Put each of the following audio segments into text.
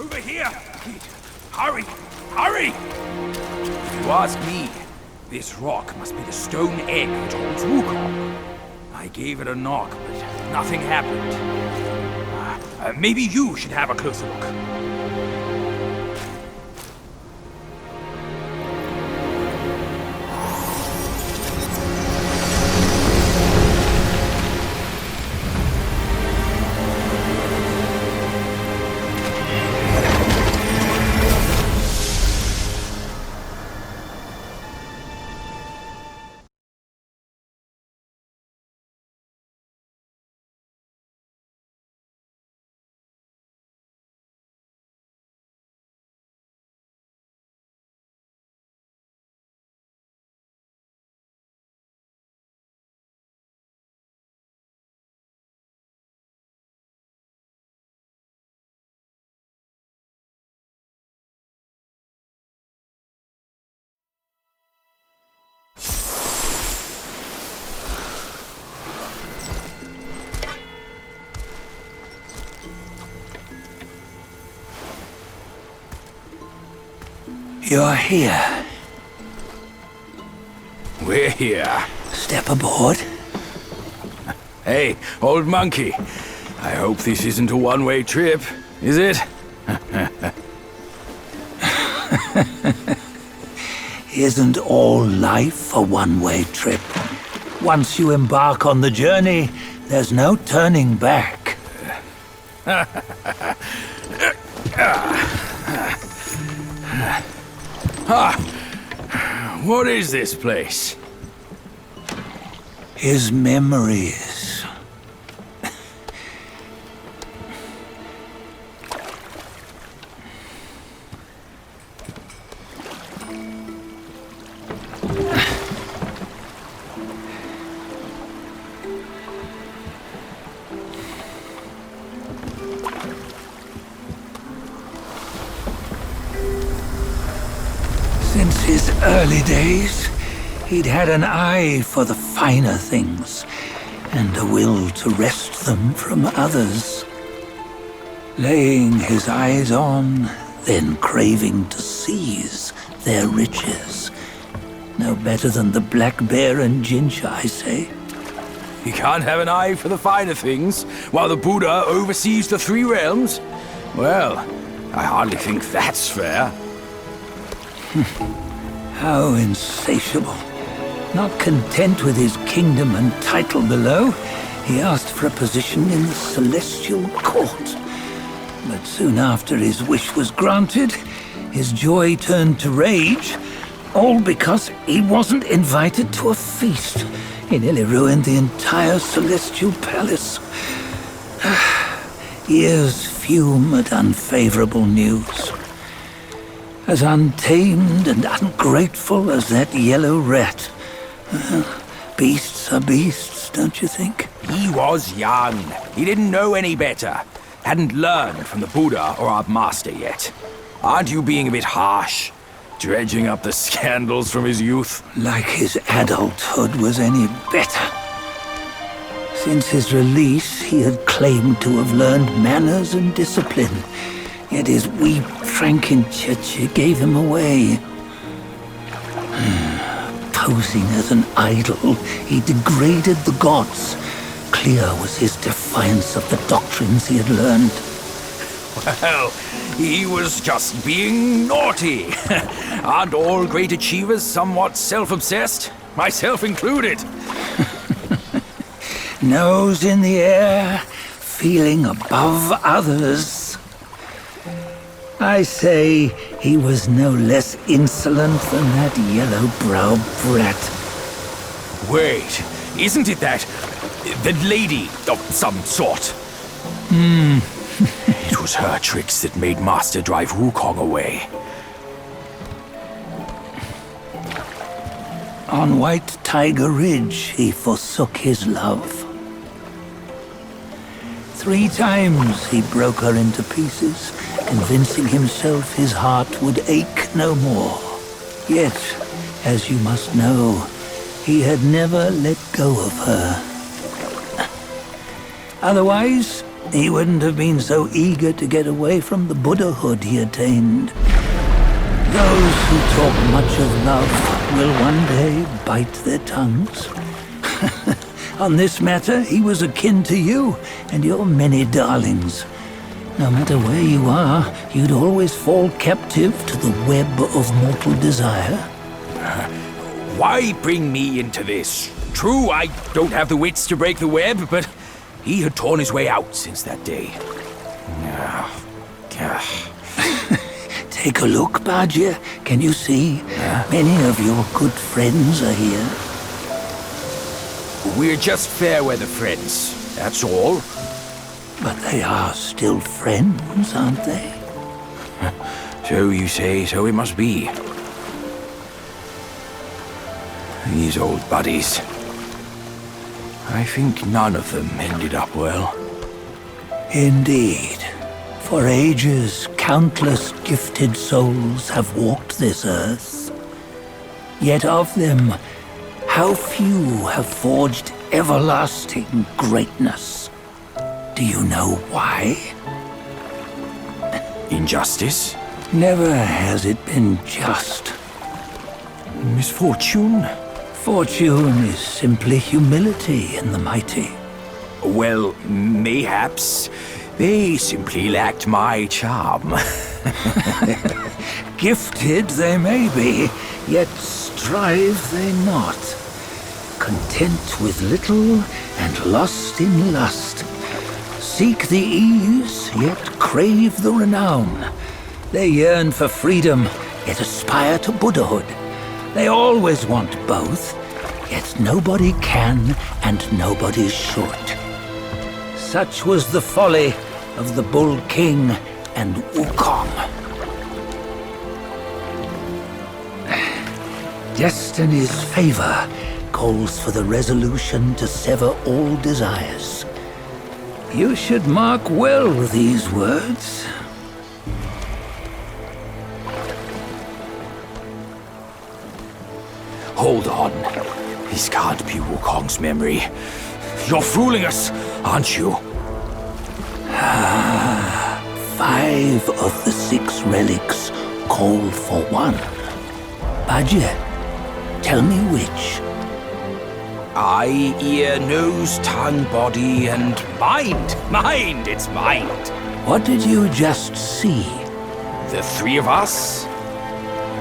Over here! Hurry! Hurry! If you ask me, this rock must be the stone egg which holds Wukong. I gave it a knock, but nothing happened. Maybe you should have a closer look. You're here. We're here. Step aboard. Hey, old monkey. I hope this isn't a one-way trip, is it? Isn't all life a one-way trip? Once you embark on the journey, there's no turning back. What is this place? His memories. Since his early days, he'd had an eye for the finer things, and a will to wrest them from others. Laying his eyes on, then craving to seize their riches. No better than the black bear and ginger, I say. You can't have an eye for the finer things, while the Buddha oversees the three realms? Well, I hardly think that's fair. How insatiable. Not content with his kingdom and title below, He asked for a position in the Celestial Court. But soon after his wish was granted, his joy turned to rage, all because he wasn't invited to a feast. He nearly ruined the entire Celestial Palace. Ears fume at unfavorable news. As untamed and ungrateful as that yellow rat. Beasts are beasts, don't you think? He was young. He didn't know any better. Hadn't learned from the Buddha or our master yet. Aren't you being a bit harsh? Dredging up the scandals from his youth? Like his adulthood was any better. Since his release, he had claimed to have learned manners and discipline. Yet his weak Frankenchurch gave him away. Posing as an idol, he degraded the gods. Clear was his defiance of the doctrines he had learned. Well, he was just being naughty. Aren't all great achievers somewhat self-obsessed? Myself included. Nose in the air, feeling above others. I say he was no less insolent than that yellow-browed brat. Wait, isn't it that lady of some sort? It was her tricks that made Master drive Wukong away. On White Tiger Ridge, he forsook his love. 3 times he broke her into pieces, convincing himself his heart would ache no more. Yet, as you must know, he had never let go of her. Otherwise, he wouldn't have been so eager to get away from the Buddhahood he attained. Those who talk much of love will one day bite their tongues. On this matter, he was akin to you and your many darlings. No matter where you are, you'd always fall captive to the web of mortal desire. Why bring me into this? True, I don't have the wits to break the web, but he had torn his way out since that day. Take a look, Bajia. Can you see? Many of your good friends are here. We're just fair-weather friends, that's all. But they are still friends, aren't they? So you say, so it must be. These old buddies. I think none of them ended up well. Indeed. For ages, countless gifted souls have walked this earth. Yet of them, how few have forged everlasting greatness? Do you know why? Injustice? Never has it been just. Misfortune? Fortune is simply humility in the mighty. Well, mayhaps they simply lacked my charm. Gifted they may be, yet strive they not. Content with little and lost in lust. Seek the ease, yet crave the renown. They yearn for freedom, yet aspire to Buddhahood. They always want both, yet nobody can and nobody should. Such was the folly of the Bull King and Wukong. Destiny's favor calls for the resolution to sever all desires. You should mark well these words. Hold on. This can't be Wukong's memory. You're fooling us, aren't you? 5 of the 6 relics call for one. Bajie, tell me which. Eye, ear, nose, tongue, body, and mind. Mind, it's mind. What did you just see? The 3 of us?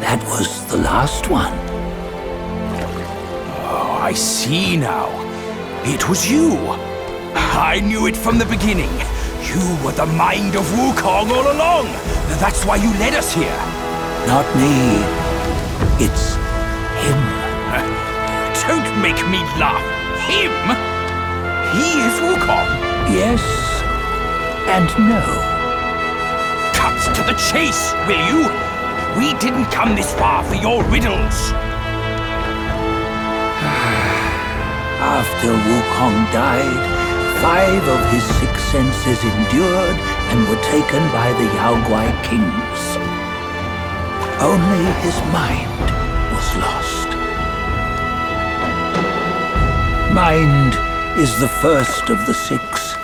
That was the last one. Oh, I see now. It was you. I knew it from the beginning. You were the mind of Wukong all along. That's why you led us here. Not me. It's him. Don't make me laugh. Him? He is Wukong. Yes and no. Cut to the chase, will you? We didn't come this far for your riddles. After Wukong died, 5 of his 6 senses endured and were taken by the Yaoguai kings. Only his mind was lost. Mind is the first of the 6.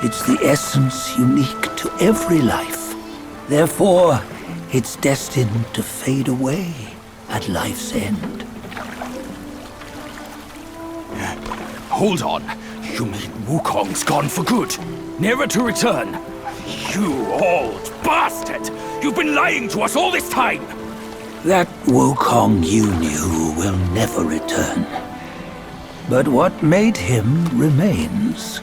It's the essence unique to every life. Therefore, it's destined to fade away at life's end. Hold on. You mean Wukong's gone for good? Never to return? You old bastard! You've been lying to us all this time! That Wukong you knew will never return. But what made him remains.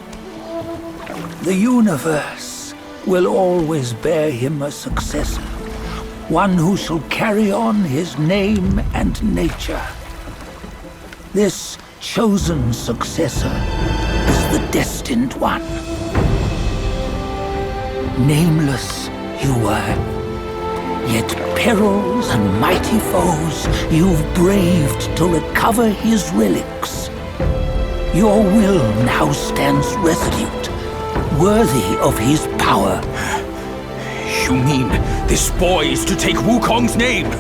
The universe will always bear him a successor. One who shall carry on his name and nature. This chosen successor is the destined one. Nameless you were, yet perils and mighty foes you've braved to recover his relics. Your will now stands resolute, worthy of his power. You mean this boy is to take Wukong's name?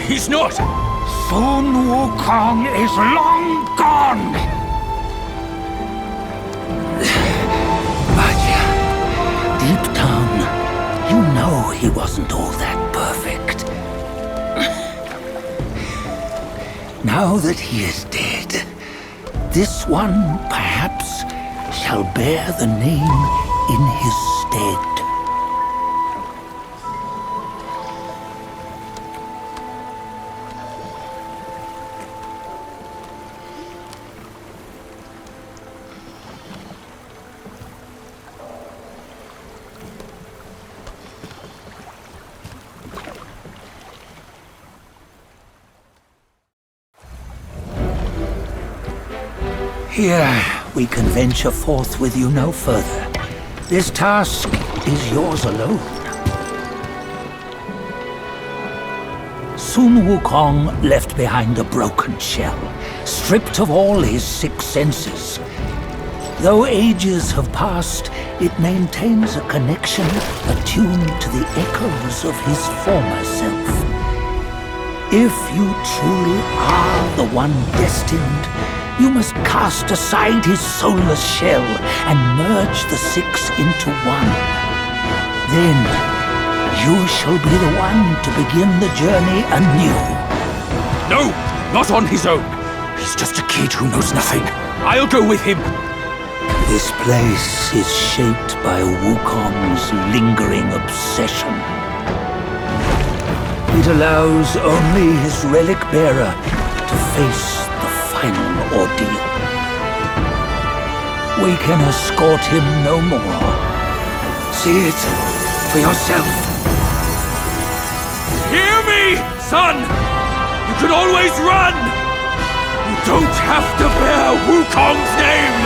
He's not! Soon Wukong is long gone! But deep down, you know he wasn't all that perfect. Now that he is dead, this one perhaps shall bear the name in his stead. Here, we can venture forth with you no further. This task is yours alone. Sun Wukong left behind a broken shell, stripped of all his 6 senses. Though ages have passed, it maintains a connection attuned to the echoes of his former self. If you truly are the one destined, you must cast aside his soulless shell and merge the 6 into one. Then, you shall be the one to begin the journey anew. No! Not on his own! He's just a kid who knows nothing. I'll go with him! This place is shaped by Wukong's lingering obsession. It allows only his relic bearer to face the final ordeal. We can escort him no more. See it for yourself. Hear me, son! You can always run! You don't have to bear Wukong's name!